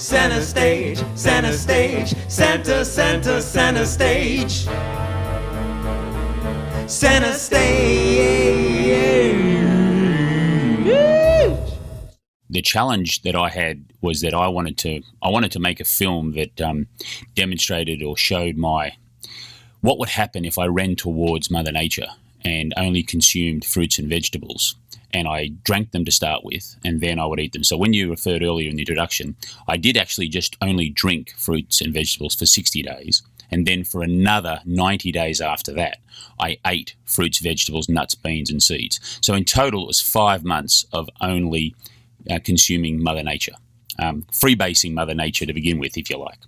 Center stage, center stage, center, center, center stage. Center stage. The challenge that I had was that I wanted to make a film that demonstrated or showed what would happen if I ran towards Mother Nature and only consumed fruits and vegetables. And I drank them to start with, and then I would eat them. So when you referred earlier in the introduction, I did actually just only drink fruits and vegetables for 60 days. And then for another 90 days after that, I ate fruits, vegetables, nuts, beans, and seeds. So in total, it was 5 months of only consuming Mother Nature, freebasing Mother Nature to begin with, if you like.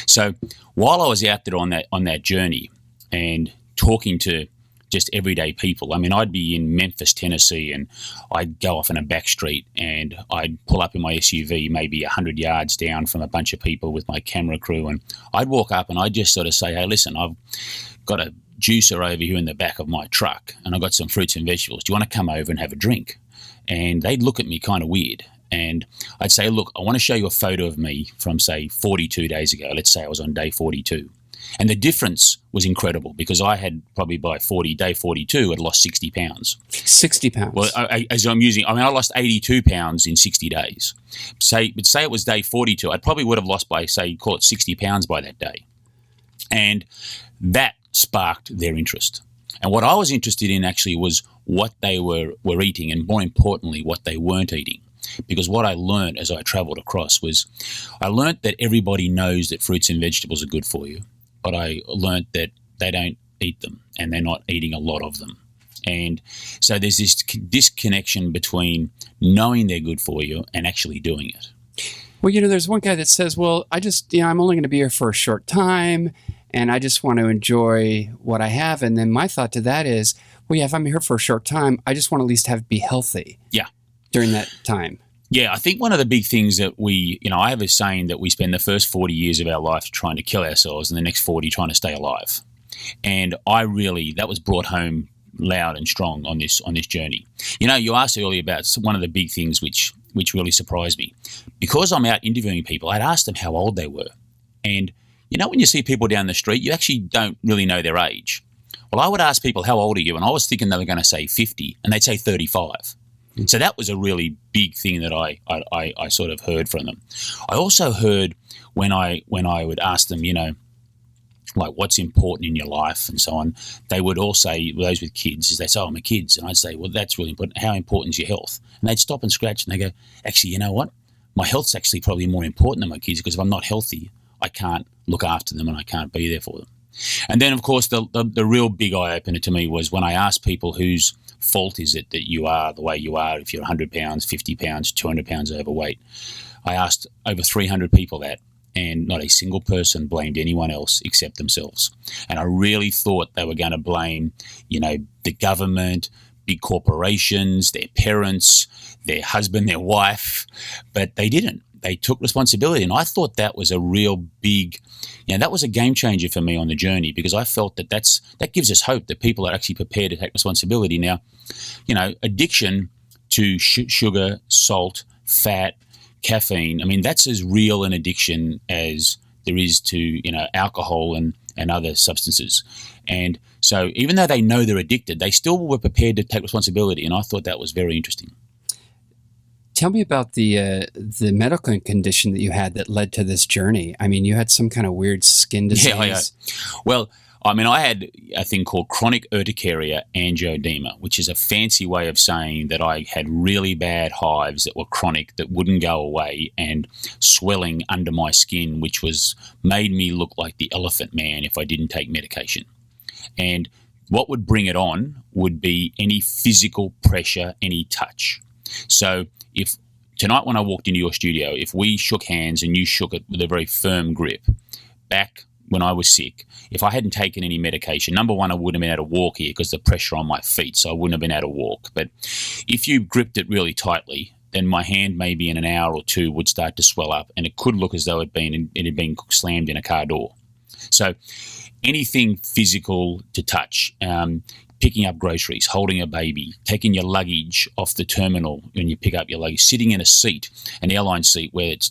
So while I was out there on that journey and talking to just everyday people, I mean, I'd be in Memphis, Tennessee, and I'd go off in a back street and I'd pull up in my SUV maybe 100 yards down from a bunch of people with my camera crew, and I'd walk up and I'd just sort of say, hey, listen, I've got a juicer over here in the back of my truck and I've got some fruits and vegetables. Do you want to come over and have a drink? And they'd look at me kind of weird. And I'd say, look, I want to show you a photo of me from, say, 42 days ago. Let's say I was on day 42. And the difference was incredible because I had probably by day 42 had lost 60 pounds. 60 pounds? Well, I lost 82 pounds in 60 days. Say it was day 42, I probably would have lost by, say, call it 60 pounds by that day. And that sparked their interest. And what I was interested in actually was what they were eating, and more importantly, what they weren't eating. Because what I learned as I traveled across was I learned that everybody knows that fruits and vegetables are good for you, but I learned that they don't eat them and they're not eating a lot of them. And so there's this disconnection between knowing they're good for you and actually doing it. Well, there's one guy that says, well, I'm only going to be here for a short time and I just want to enjoy what I have. And then my thought to that is, well, yeah, if I'm here for a short time, I just want to at least be healthy. Yeah. During that time. Yeah, I think one of the big things that I have a saying that we spend the first 40 years of our life trying to kill ourselves and the next 40 trying to stay alive. And that was brought home loud and strong on this journey. You asked earlier about one of the big things which really surprised me. Because I'm out interviewing people, I'd ask them how old they were. And when you see people down the street, you actually don't really know their age. Well, I would ask people, how old are you? And I was thinking they were going to say 50, and they'd say 35. So that was a really big thing that I sort of heard from them. I also heard when I would ask them, like what's important in your life and so on, they would all say, those with kids, they say, oh, my kids. And I'd say, well, that's really important. How important is your health? And they'd stop and scratch and they go, actually, you know what? My health's actually probably more important than my kids because if I'm not healthy, I can't look after them and I can't be there for them. And then, of course, the real big eye-opener to me was when I asked people whose fault is it that you are the way you are, if you're 100 pounds, 50 pounds, 200 pounds overweight. I asked over 300 people that, and not a single person blamed anyone else except themselves. And I really thought they were going to blame, the government, big corporations, their parents, their husband, their wife, but they didn't. They took responsibility, and I thought that was a real big, that was a game changer for me on the journey because I felt that gives us hope that people are actually prepared to take responsibility. Now, addiction to sugar, salt, fat, caffeine, I mean, that's as real an addiction as there is to, alcohol and other substances. And so even though they know they're addicted, they still were prepared to take responsibility, and I thought that was very interesting. Tell me about the medical condition that you had that led to this journey. I mean, you had some kind of weird skin disease. Yeah. Well, I mean, I had a thing called chronic urticaria angioedema, which is a fancy way of saying that I had really bad hives that were chronic that wouldn't go away and swelling under my skin, which made me look like the Elephant Man if I didn't take medication. And what would bring it on would be any physical pressure, any touch. So if tonight when I walked into your studio, if we shook hands and you shook it with a very firm grip, back when I was sick, if I hadn't taken any medication, number one, I wouldn't have been able to walk here because the pressure on my feet, so I wouldn't have been able to walk. But if you gripped it really tightly, then my hand maybe in an hour or two would start to swell up and it could look as though it had been slammed in a car door. So anything physical to touch, picking up groceries, holding a baby, taking your luggage off the terminal when you pick up your luggage, sitting in a seat, an airline seat where it's,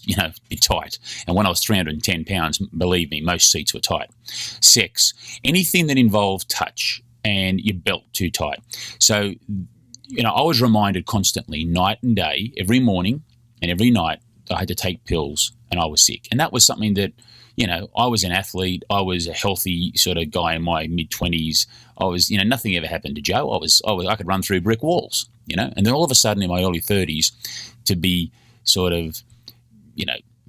tight. And when I was 310 pounds, believe me, most seats were tight. Sex, anything that involved touch and your belt too tight. So, I was reminded constantly, night and day, every morning and every night, I had to take pills and I was sick. And that was something that, I was an athlete. I was a healthy sort of guy in my mid-20s. I was, nothing ever happened to Joe. I could run through brick walls, And then all of a sudden in my early 30s to be sort of,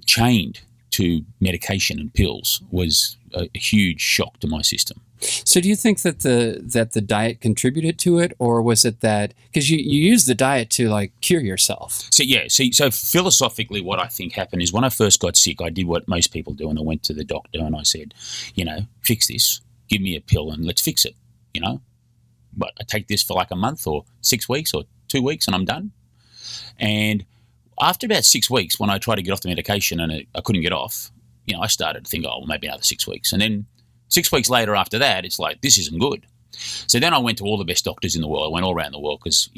chained to medication and pills was a huge shock to my system. So do you think that the diet contributed to it, or was it that because you use the diet to like cure yourself? So philosophically, what I think happened is when I first got sick, I did what most people do, and I went to the doctor and I said, fix this, give me a pill, and let's fix it. But I take this for like a month or 6 weeks or 2 weeks, and I'm done. And after about 6 weeks, when I tried to get off the medication and I couldn't get off, I started to think, maybe another 6 weeks, and then 6 weeks later after that, it's like, this isn't good. So then I went to all the best doctors in the world. I went all around the world because,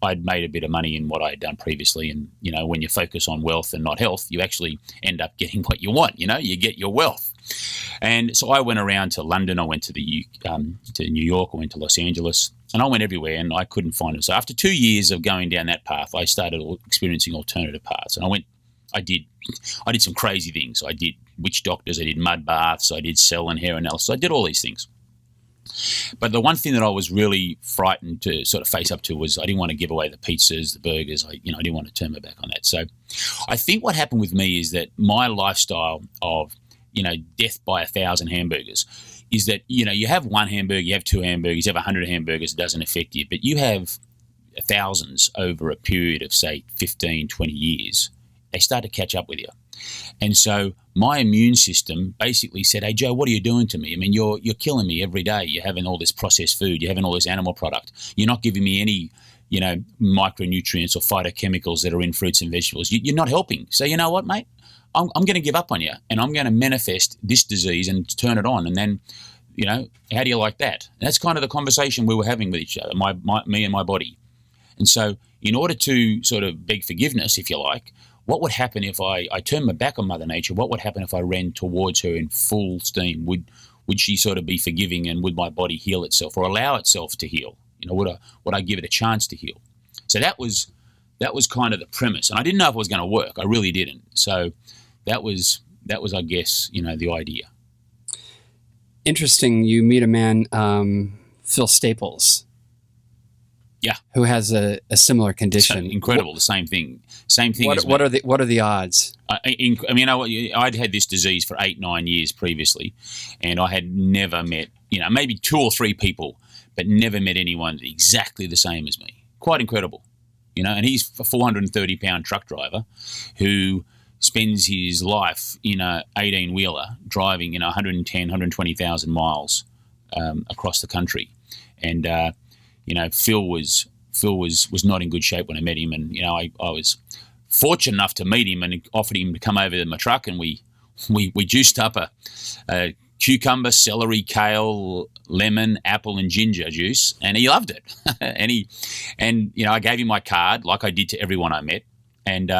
I'd made a bit of money in what I had done previously. And, when you focus on wealth and not health, you actually end up getting what you want, you get your wealth. And so I went around to London. I went to New York. I went to Los Angeles. And I went everywhere and I couldn't find it. So after 2 years of going down that path, I started experiencing alternative paths. And I did some crazy things. I did witch doctors, I did mud baths, I did cell and hair analysis, I did all these things. But the one thing that I was really frightened to sort of face up to was I didn't want to give away the pizzas, the burgers. I didn't want to turn my back on that. So I think what happened with me is that my lifestyle of, death by 1,000 hamburgers is that, you have one hamburger, you have two hamburgers, you have 100 hamburgers, it doesn't affect you. But you have thousands over a period of, say, 15, 20 years. They start to catch up with you. And so my immune system basically said, hey, Joe, what are you doing to me? I mean, you're killing me every day. You're having all this processed food. You're having all this animal product. You're not giving me any, micronutrients or phytochemicals that are in fruits and vegetables. You're not helping. So you know what, mate? I'm going to give up on you and I'm going to manifest this disease and turn it on. And then, how do you like that? And that's kind of the conversation we were having with each other, me and my body. And so in order to sort of beg forgiveness, if you like, what would happen if I turned my back on Mother Nature? What would happen if I ran towards her in full steam? Would she sort of be forgiving, and would my body heal itself or allow itself to heal? Would I give it a chance to heal? So that was kind of the premise, and I didn't know if it was going to work. I really didn't. So that was I guess the idea. Interesting. You meet a man, Phil Staples. Yeah, who has a similar condition. So incredible. The same thing. What are the odds? I'd had this disease for 8-9 years previously, and I had never met, maybe 2 or 3 people, but never met anyone exactly the same as me. Quite incredible, And he's a 430-pound truck driver who spends his life in a 18-wheeler driving 110, 120,000 miles across the country, and Phil was not in good shape when I met him, and I was fortunate enough to meet him and offered him to come over to my truck, and we juiced up a cucumber, celery, kale, lemon, apple, and ginger juice, and he loved it. and I gave him my card like I did to everyone I met, and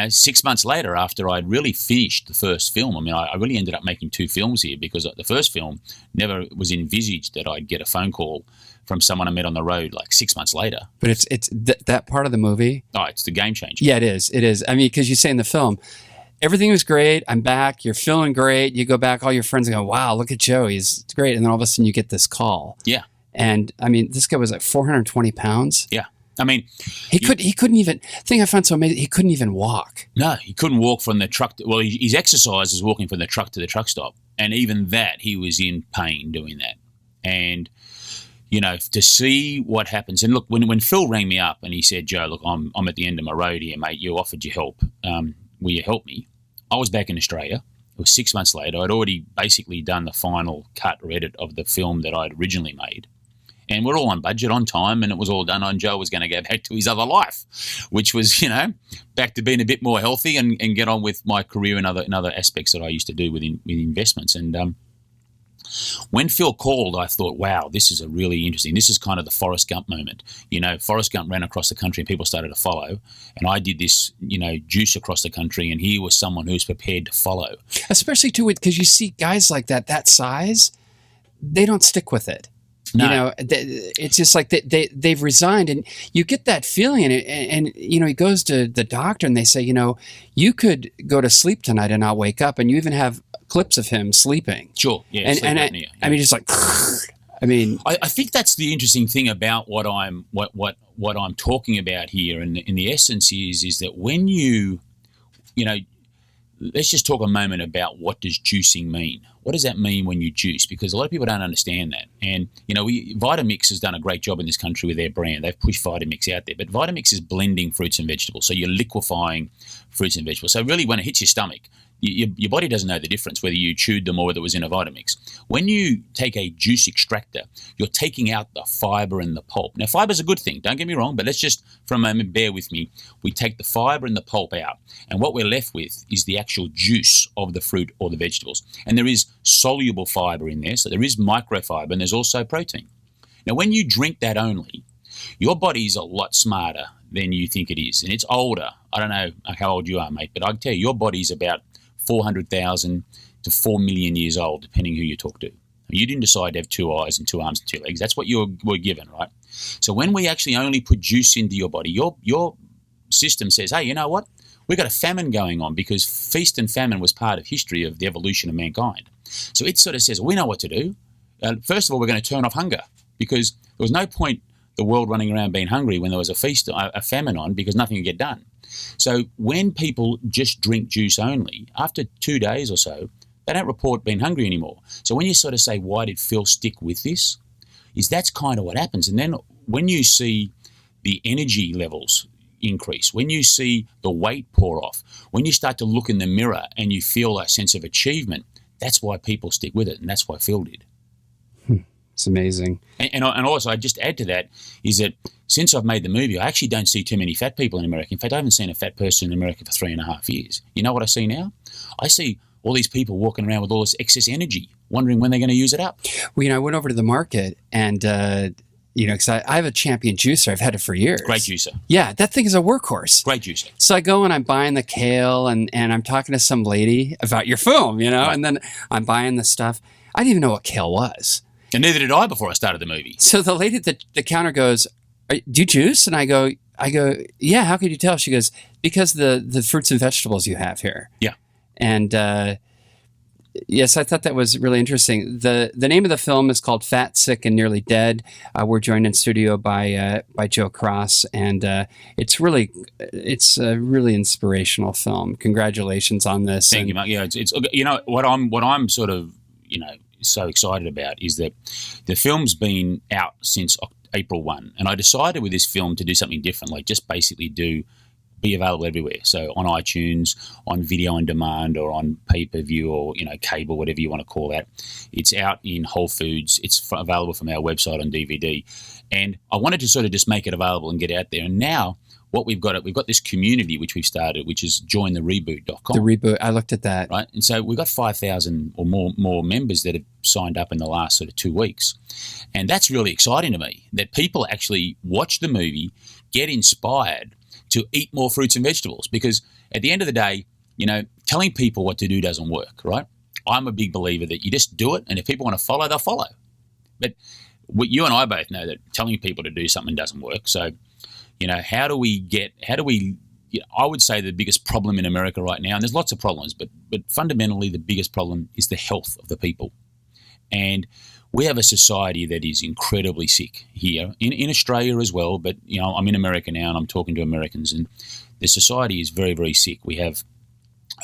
6 months later, after I'd really finished the first film, I really ended up making 2 films here because the first film never was envisaged that I'd get a phone call from someone I met on the road like 6 months later. But it's that part of the movie. Oh, it's the game changer. Yeah, it is. It is. Because you say in the film, everything was great. I'm back. You're feeling great. You go back, all your friends go, wow, look at Joe. He's great. And then all of a sudden you get this call. Yeah. And this guy was like 420 pounds. Yeah. He couldn't even, thing I found so amazing, he couldn't even walk. No, he couldn't walk from the truck. His exercise was walking from the truck to the truck stop. And even that, he was in pain doing that. And, to see what happens. And look, when Phil rang me up and he said, Joe, look, I'm at the end of my road here, mate. You offered your help. Will you help me? I was back in Australia. It was 6 months later. I'd already basically done the final cut or edit of the film that I'd originally made. And we're all on budget, on time, and it was all done on Joe was going to go back to his other life, which was, back to being a bit more healthy and get on with my career and other aspects that I used to do with investments. And when Phil called, I thought, wow, this is a really interesting. This is kind of the Forrest Gump moment. Forrest Gump ran across the country and people started to follow. And I did this, juice across the country, and he was someone who was prepared to follow. Especially too, because you see guys like that size, they don't stick with it. No. It's just like they've resigned, and you get that feeling. And he goes to the doctor, and they say, you could go to sleep tonight and not wake up, and you even have clips of him sleeping. Sure, yeah. I mean, just like, I think that's the interesting thing about what I'm talking about here, and in the essence is that when let's just talk a moment about what does juicing mean. What does that mean when you juice? Because a lot of people don't understand that. And, Vitamix has done a great job in this country with their brand. They've pushed Vitamix out there. But Vitamix is blending fruits and vegetables. So you're liquefying fruits and vegetables. So really when it hits your stomach, your body doesn't know the difference whether you chewed them or whether it was in a Vitamix. When you take a juice extractor, you're taking out the fiber and the pulp. Now, fiber's a good thing, don't get me wrong, but let's just, for a moment, bear with me. We take the fiber and the pulp out, and what we're left with is the actual juice of the fruit or the vegetables. And there is soluble fiber in there, so there is microfiber, and there's also protein. Now, when you drink that only, your body's a lot smarter than you think it is, and it's older. I don't know how old you are, mate, but I can tell you, your body's about 400,000 to 4 million years old, depending who you talk to. You didn't decide to have 2 eyes and 2 arms and 2 legs. That's what you were given, right? So when we actually only put juice into your body, your system says, hey, you know what? We've got a famine going on, because feast and famine was part of history of the evolution of mankind. So it sort of says, we know what to do. First of all, we're going to turn off hunger, because there was no point the world running around being hungry when there was a famine on, because nothing would get done. So when people just drink juice only, after 2 days or so, they don't report being hungry anymore. So when you sort of say, why did Phil stick with this? That's kind of what happens. And then when you see the energy levels increase, when you see the weight pour off, when you start to look in the mirror and you feel a sense of achievement, that's why people stick with it. And that's why Phil did. It's amazing. And also, I just add to that is that since I've made the movie, I actually don't see too many fat people in America. In fact, I haven't seen a fat person in America for 3.5 years. You know what I see now? I see all these people walking around with all this excess energy, wondering when they're going to use it up. Well, I went over to the market and, because I have a Champion juicer. I've had it for years. Great juicer. Yeah, that thing is a workhorse. Great juicer. So I go and I'm buying the kale and I'm talking to some lady about your film, right. And then I'm buying the stuff. I didn't even know what kale was. And neither did I before I started the movie. So the lady at the counter goes, do you juice? And I go, yeah, how could you tell? She goes, because the fruits and vegetables you have here. Yeah. And yes, I thought that was really interesting. The name of the film is called Fat, Sick, and Nearly Dead. We're joined in studio by Joe Cross, and it's a really inspirational film. Congratulations on this. Thank you, Mark. Yeah, it's what I'm sort of so excited about is that the film's been out since April 1, and I decided with this film to do something different, like just basically be available everywhere. So on iTunes, on video on demand, or on pay-per-view, or cable, whatever you want to call that. It's out in Whole Foods. It's available from our website on DVD, and I wanted to sort of just make it available and get out there. And now what we've got this community which we've started, which is jointhereboot.com. The Reboot, I looked at that. Right, and so we've got 5,000 or more members that have signed up in the last sort of 2 weeks, and that's really exciting to me. That people actually watch the movie, get inspired to eat more fruits and vegetables, because at the end of the day, telling people what to do doesn't work, right? I'm a big believer that you just do it, and if people want to follow, they'll follow. But you and I both know that telling people to do something doesn't work. So, how do we I would say the biggest problem in America right now, and there's lots of problems, but fundamentally the biggest problem is the health of the people. And we have a society that is incredibly sick here, in Australia as well, but I'm in America now and I'm talking to Americans, and the society is very, very sick. We have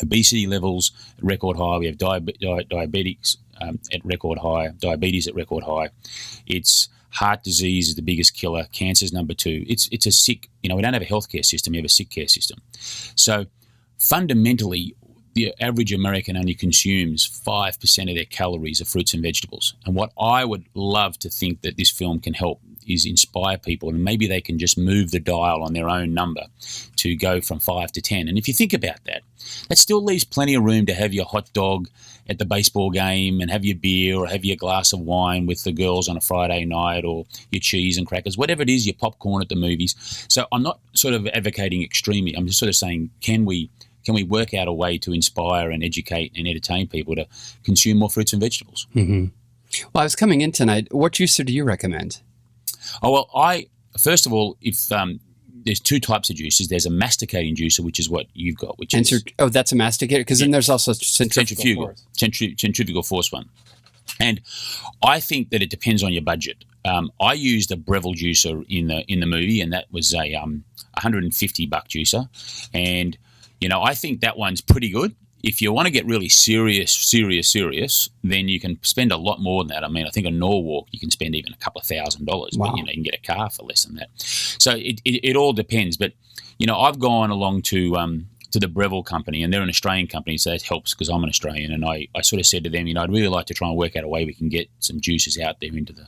obesity levels at record high. We have diabetics at record high, diabetes at record high. It's heart disease is the biggest killer. Cancer is number 2. It's a sick, we don't have a healthcare system. We have a sick care system. So fundamentally, the average American only consumes 5% of their calories of fruits and vegetables. And what I would love to think that this film can help is inspire people, and maybe they can just move the dial on their own number to go from 5 to 10. And if you think about that, that still leaves plenty of room to have your hot dog at the baseball game and have your beer or have your glass of wine with the girls on a Friday night, or your cheese and crackers, whatever it is, your popcorn at the movies. So I'm not sort of advocating extremely. I'm just sort of saying, can we work out a way to inspire and educate and entertain people to consume more fruits and vegetables? Mm-hmm. Well, I was coming in tonight. What juicer do you recommend? Oh, well, first of all, if there's two types of juices. There's a masticating juicer, which is what you've got, which is... that's a masticator? Because then there's also centrifugal force one. And I think that it depends on your budget. I used a Breville juicer in the movie, and that was a $150 juicer. And, I think that one's pretty good. If you want to get really serious, then you can spend a lot more than that. I mean, I think on Norwalk you can spend even a couple of $1,000, wow. But you can get a car for less than that. So it all depends. But I've gone along to the Breville company, and they're an Australian company, so that helps because I'm an Australian. And I sort of said to them, I'd really like to try and work out a way we can get some juices out there into the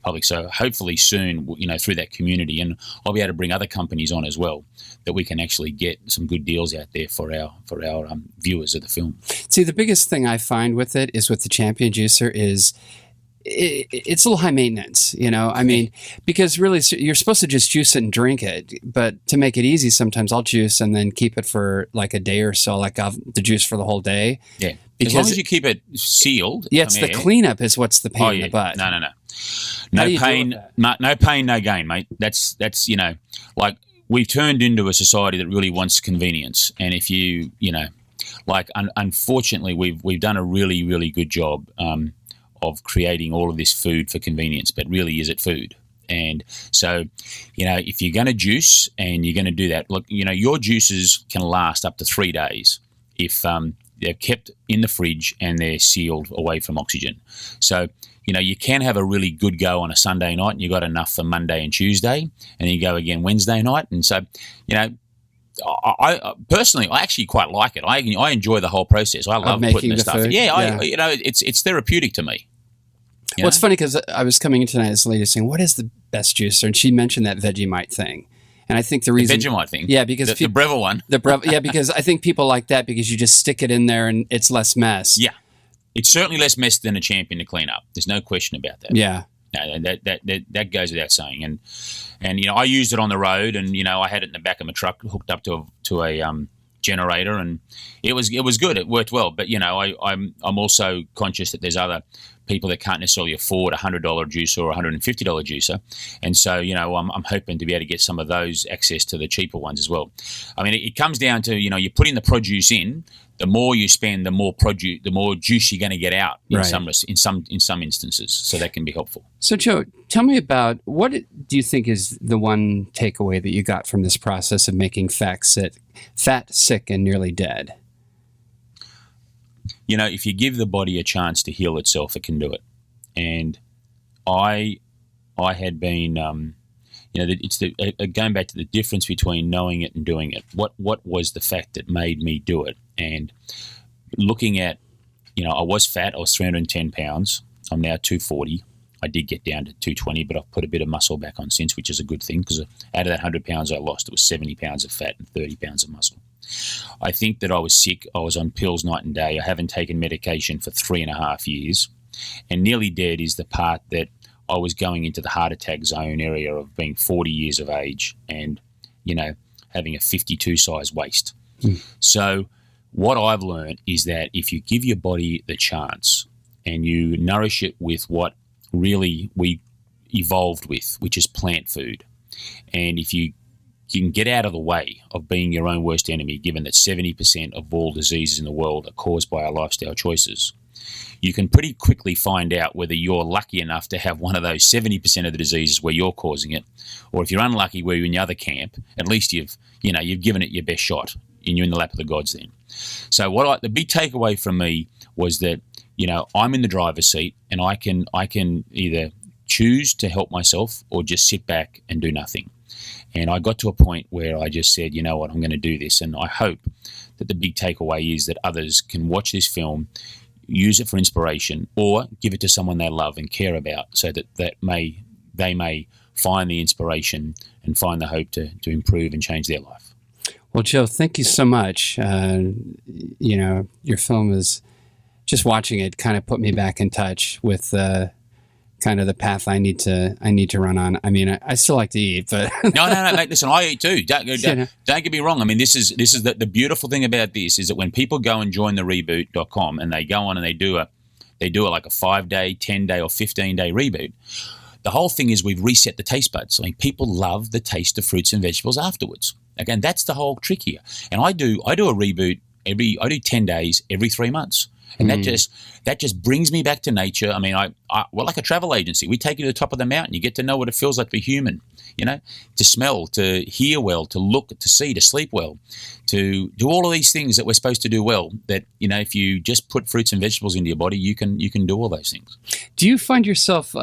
public. So hopefully soon, through that community, and I'll be able to bring other companies on as well, that we can actually get some good deals out there for our viewers of the film. See, the biggest thing I find with it is with the Champion Juicer is it's a little high maintenance, I mean, because really you're supposed to just juice it and drink it, but to make it easy, sometimes I'll juice and then keep it for like a day or so, like I'll have the juice for the whole day. Yeah. As long as you keep it sealed. Yeah, it's the cleanup is what's the pain in the butt. No. No pain, no gain, mate. That's like we've turned into a society that really wants convenience. And if unfortunately, we've done a really, really good job of creating all of this food for convenience, but really, is it food? And so, if you're going to juice and you're going to do that, look, your juices can last up to 3 days if they're kept in the fridge and they're sealed away from oxygen. So, you can have a really good go on a Sunday night and you got enough for Monday and Tuesday, and then you go again Wednesday night. And so, I personally, I actually quite like it. I enjoy the whole process. I love putting the stuff. Food. Yeah, it's therapeutic to me. Well, it's funny because I was coming in tonight, this lady saying, "What is the best juicer?" And she mentioned that Vegemite thing. And I think the reason... The Vegemite thing? Yeah, because... The Breville one? Yeah, because I think people like that because you just stick it in there and it's less mess. Yeah. It's certainly less mess than a Champion to clean up. There's no question about that. Yeah. No, that goes without saying. And I used it on the road, and I had it in the back of my truck hooked up to a generator, and it was good. It worked well. But I'm also conscious that there's other people that can't necessarily afford a $100 juicer or a $150 juicer, and so I'm hoping to be able to get some of those access to the cheaper ones as well. I mean, it comes down to you're putting the produce in. The more you spend, the more juice you're going to get out in some instances. So that can be helpful. So Joe, tell me about what do you think is the one takeaway that you got from this process of making fat, sick, and nearly dead? If you give the body a chance to heal itself, it can do it. And I had been, it's going back to the difference between knowing it and doing it. What was the fact that made me do it? And looking at, I was fat. I was 310 pounds. I'm now 240. I did get down to 220, but I've put a bit of muscle back on since, which is a good thing because out of that 100 pounds I lost, it was 70 pounds of fat and 30 pounds of muscle. I think that I was sick. I was on pills night and day. I haven't taken medication for 3.5 years. And nearly dead is the part that I was going into the heart attack zone area of being 40 years of age and, having a 52 size waist. So what I've learned is that if you give your body the chance and you nourish it with what really we evolved with, which is plant food, and if you can get out of the way of being your own worst enemy, given that 70% of all diseases in the world are caused by our lifestyle choices, you can pretty quickly find out whether you're lucky enough to have one of those 70% of the diseases where you're causing it, or if you're unlucky where you're in the other camp, at least you've given it your best shot and you're in the lap of the gods then. So the big takeaway from me was that, I'm in the driver's seat and I can either choose to help myself or just sit back and do nothing. And I got to a point where I just said, you know what, I'm going to do this. And I hope that the big takeaway is that others can watch this film, use it for inspiration, or give it to someone they love and care about, so that they may find the inspiration and find the hope to improve and change their life. Well, Joe, thank you so much. Your film is, just watching it kind of put me back in touch with kind of the path I need to run on. I mean, I still like to eat, but no, mate. Listen, I eat too. Don't get me wrong. I mean, this is the beautiful thing about this is that when people go and join the reboot.com and they go on and they do like a 5-day, 10-day, or 15-day reboot. The whole thing is we've reset the taste buds. I mean, people love the taste of fruits and vegetables afterwards. Again, that's the whole trick here. And I do a reboot I do 10 days every 3 months. And that just brings me back to nature. I mean, we're like a travel agency. We take you to the top of the mountain. You get to know what it feels like to be human, to smell, to hear well, to look, to see, to sleep well, to do all of these things that we're supposed to do well, that, if you just put fruits and vegetables into your body, you can do all those things. Do you find yourself,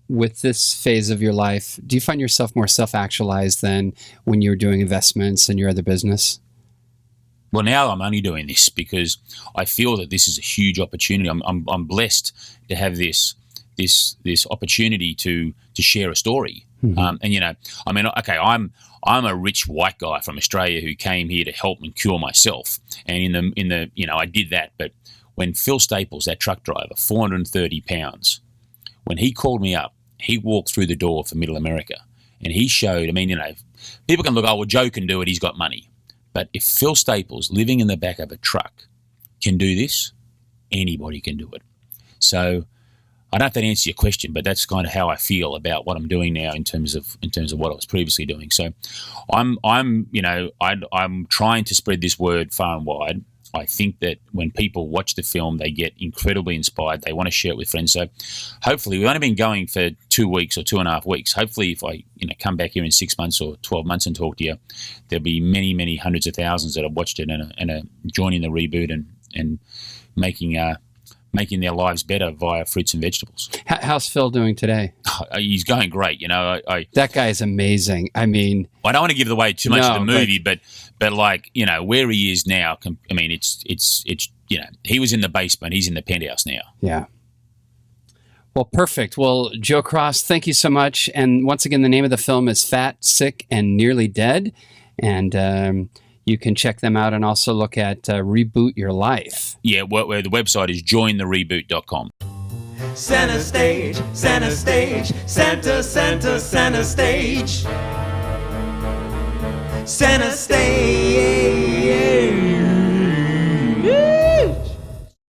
with this phase of your life, do you find yourself more self-actualized than when you were doing investments in your other business? Well, now I'm only doing this because I feel that this is a huge opportunity. I'm blessed to have this opportunity to share a story. Mm-hmm. I'm a rich white guy from Australia who came here to help and cure myself. And I did that. But when Phil Staples, that truck driver, 430 pounds, when he called me up, he walked through the door for Middle America, and he showed. People can look, oh well, Joe can do it. He's got money. But if Phil Staples, living in the back of a truck, can do this, anybody can do it. So I don't know if that answers your question, but that's kind of how I feel about what I'm doing now in terms of what I was previously doing. So I'm trying to spread this word far and wide. I think that when people watch the film, they get incredibly inspired. They want to share it with friends. So hopefully, we've only been going for 2 weeks or 2.5 weeks. Hopefully, if I come back here in 6 months or 12 months and talk to you, there'll be many, many hundreds of thousands that have watched it and are joining the reboot and making their lives better via fruits and vegetables. How's Phil doing today? He's going great. That guy is amazing. I mean, I don't want to give away too much of the movie, but where he is now. It's he was in the basement. He's in the penthouse now. Yeah. Well, perfect. Well, Joe Cross, thank you so much. And once again, the name of the film is Fat, Sick, and Nearly Dead. And you can check them out and also look at Reboot Your Life. Yeah, where the website is jointhereboot.com. Center stage, center stage, center, center, center stage. Center stage.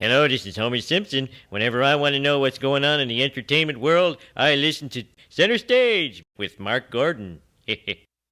Hello, this is Homer Simpson. Whenever I want to know what's going on in the entertainment world, I listen to Center Stage with Mark Gordon.